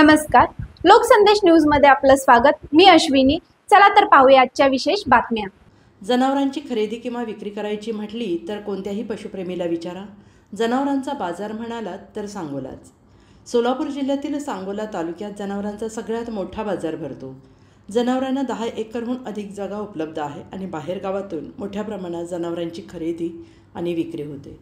नमस्कार, लोकसंदेश न्यूज मध्ये आपलं स्वागत। मी अश्विनी। चला तर पाहूया आजच्या विशेष बातम्या। जनावरांची खरेदी किंवा विक्री करायची म्हटली तर कोणत्याही पशुप्रेमीला विचारा। जनावरांचा बाजार म्हणालात तर सांगोलाच। सोलापूर जिल्ह्यातील सांगोला तालुक्यात जनावरांचा सगळ्यात मोठा बाजार भरतो। जनावरांना 10 एकरहून अधिक जागा उपलब्ध आहे आणि बाहेर गावातून मोठ्या प्रमाणात जनावरांची खरेदी आणि विक्री होते।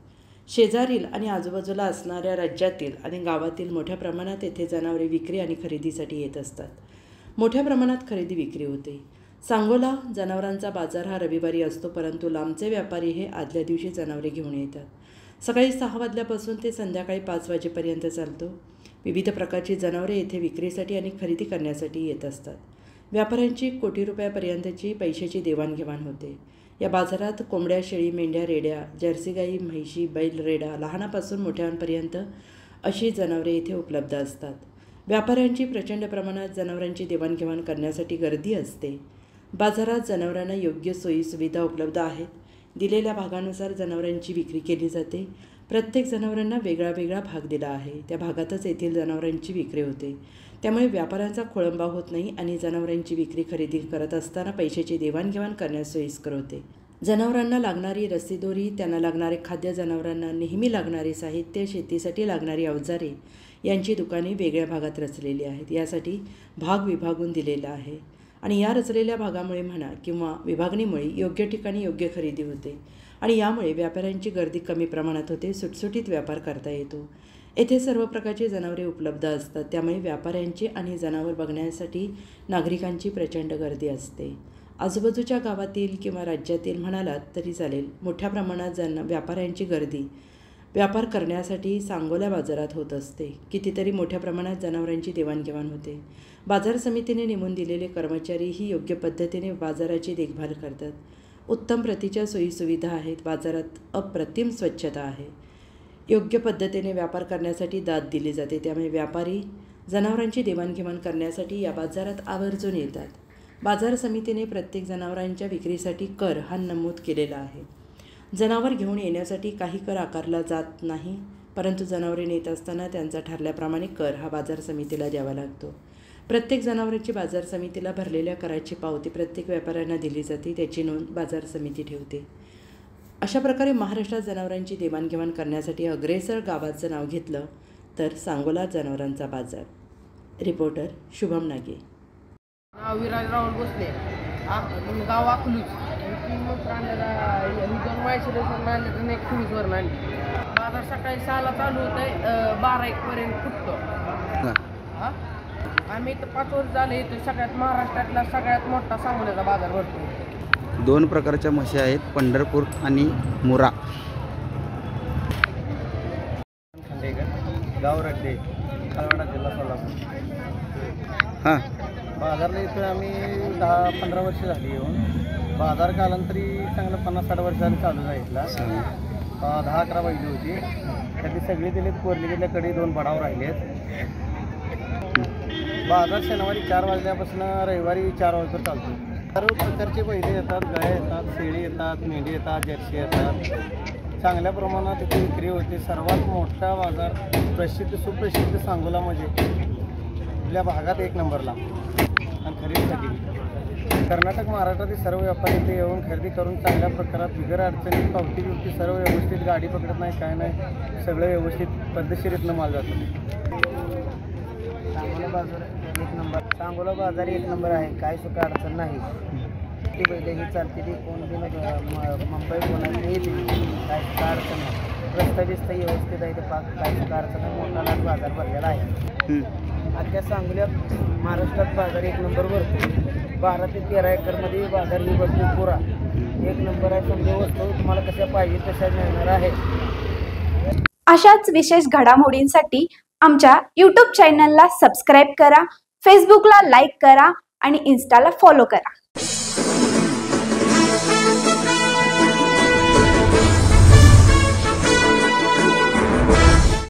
शेजारील आणि आजूबाजूला असणाऱ्या राज्यातील आणि गावातील मोठ्या प्रमाणात येथे जनावरे विक्री आणि खरेदीसाठी येत असतात। मोठ्या प्रमाणात खरेदी विक्री होते। सांगोला जनावरांचा बाजार हा रविवारी असतो, परंतु लांबचे व्यापारी हे आदल्या दिवशी जनावरे घेऊन येतात। सकाळी 6 वाजल्यापासून ते संध्याकाळी 5 वाजेपर्यंत चालतो। विविध प्रकारची जनावरे येथे विक्रीसाठी आणि खरेदी करण्यासाठी येत असतात। व्यापाऱ्यांची कोटी रुपयापर्यंतची पैशाची देवाणघेवाण होते। या बाजारात कोंबड्या, शेळी, मेंढ्या, रेड्या, जर्सी गाई, म्हैशी, बैल, रेडा, लहानापासून मोठ्यांपर्यंत अशी जनावरे येथे उपलब्ध असतात। व्यापाऱ्यांची प्रचंड प्रमाणात जनावरांची देवाणघेवाण करण्यासाठी गर्दी असते। बाजारात जनावरांना योग्य सोयी सुविधा उपलब्ध आहेत। दिलेल्या भागानुसार जनावरांची विक्री केली जाते। प्रत्येक जनावरांना वेगळा वेगळा भाग दिला आहे, त्या भागातच येथील जनावरांची विक्री होते। त्यामुळे व्यापाऱ्यांचा खोळंबा होत नाही आणि जनावरांची विक्री खरेदी करत असताना पैशाची देवाणघेवाण करण्यास सोयीस्कर होते। जनावरांना लागणारी रस्सीदोरी, त्यांना लागणारे खाद्य, जनावरांना नेहमी लागणारे साहित्य, शेतीसाठी लागणारी अवजारे यांची दुकाने वेगळ्या भागात रचलेली आहेत। यासाठी भाग विभागून दिलेला आहे आणि या रचलेल्या भागामुळे म्हणा किंवा विभागणीमुळे योग्य ठिकाणी योग्य खरेदी होते आणि यामुळे व्यापाऱ्यांची गर्दी कमी प्रमाणात होते। सुटसुटीत व्यापार करता येतो। येथे सर्व प्रकारची जनावरे उपलब्ध असतात, त्यामुळे व्यापाऱ्यांची आणि जनावर बघण्यासाठी नागरिकांची प्रचंड गर्दी असते। आजूबाजूच्या गावातील किंवा राज्यातील म्हणालात तरी चालेल, मोठ्या प्रमाणात व्यापाऱ्यांची गर्दी व्यापार करण्यासाठी सांगोला बाजारात होत असते। कितीतरी मोठ्या प्रमाणात जनावरांची देवाणघेवाण होते। बाजार समितीने नेमून दिलेले कर्मचारीही योग्य पद्धतीने बाजाराची देखभाल करतात। उत्तम प्रतीच्या सोयीसुविधा आहेत। बाजारात अप्रतिम स्वच्छता आहे। योग्य पद्धतीने व्यापार करण्यासाठी दाद दिली जाते, त्यामुळे व्यापारी जनावरांची देवाणघेवाण करण्यासाठी या बाजारात आवर्जून येतात। बाजार समितीने प्रत्येक जनावरांच्या विक्रीसाठी कर हा नमूद केलेला आहे। जनावर घेऊन येण्यासाठी काही कर आकारला जात नाही, परंतु जनावरे नेत असताना त्यांचा ठरल्याप्रमाणे कर हा बाजार समितीला द्यावा लागतो। प्रत्येक जनावरांची बाजार समितीला भरलेल्या कराची पावती प्रत्येक व्यापाऱ्यांना दिली जाते, त्याची नोंद बाजार समिती ठेवते। अशा प्रकारे महाराष्ट्रात जनावरांची देवाणघेवाण करण्यासाठी अग्रेसर गावाचं नाव घेतलं तर सांगोला जनावरांचा बाजार। रिपोर्टर शुभम नागे। विराज राहुल भोसले, गाव अकलूज। 3 मस्त आणलेला, 2 वायशिलेशन आणले तर एक खुलीसवरून आणली। बाजार सकाळी 6ला चालू होत आहे, 12 एक पर्यंत फुटतो। आम्ही इथं 5 वर्ष झाले इथं सगळ्यात महाराष्ट्रातला सगळ्यात मोठा सांगोल्याचा बाजार भरतो। 2 प्रकारच्या म्हशी आहेत, पंढरपूर आणि मुरा। गाव रड्डे, कालवाडा, जिल्हा सोलापूर। हां, बाजारला इथं आम्ही 10-15 वर्ष झाली येऊन। बाजार कालांतरी चांगलं 50-60 वर्ष झाली चालू जायला। 10-11 बैल होती, त्यातली सगळी दिलेत कोरलीकडल्याकडे 2 बडाव राहिलेत। बाजार शनिवारी 4 वाजल्यापासून रविवारी 4 वाजता चालतो। सर्व प्रकारचे बैल येतात, गाय येतात, शेळी येतात, मेंढी येतात, जर्सी येतात। चांगल्या प्रमाणात इथे विक्री होते। सर्वात मोठा बाजार प्रसिद्ध सुप्रसिद्ध सांगोला म्हणजे आपल्या भागात 1 नंबरला आणि खरेदीसाठी कर्नाटक महाराष्ट्रातील सर्व व्यापारी इथे येऊन खरेदी करून चांगल्या प्रकारात बिगर अडचणी पावती बिवती सर्व व्यवस्थित, गाडी पकडत नाही काय नाही, सगळं व्यवस्थित पद्धतशीरीतनं माल जातो। सांगोला बाजार 1 नंबर, सांगोला बाजार 1 नंबर आहे, काय सुद्धा अडचण नाही। ती बैल ही चालते, ती कोण बी मुंबई कोणाची येते, काय सुद्धा अडचण नाही। रस्ता बिस्ता व्यवस्थित आहे, ते काय सुद्धा अडचण नाही। मोठा लाट बाजार भरलेला आहे। अख्ख्या सांगोल्यात महाराष्ट्रात बाजार 1 नंबर भरतो। 12 ते 13 एकरमध्ये बाजार ही भरतो पुरा 1 नंबर आहे। समजा वस्तू तुम्हाला कशा पाहिजे तशा मिळणार आहे। अशाच विशेष घडामोडींसाठी आमच्या YouTube चॅनलला सबस्क्राईब करा, फेसबुकला लाईक करा आणि इन्स्टाला फॉलो करा।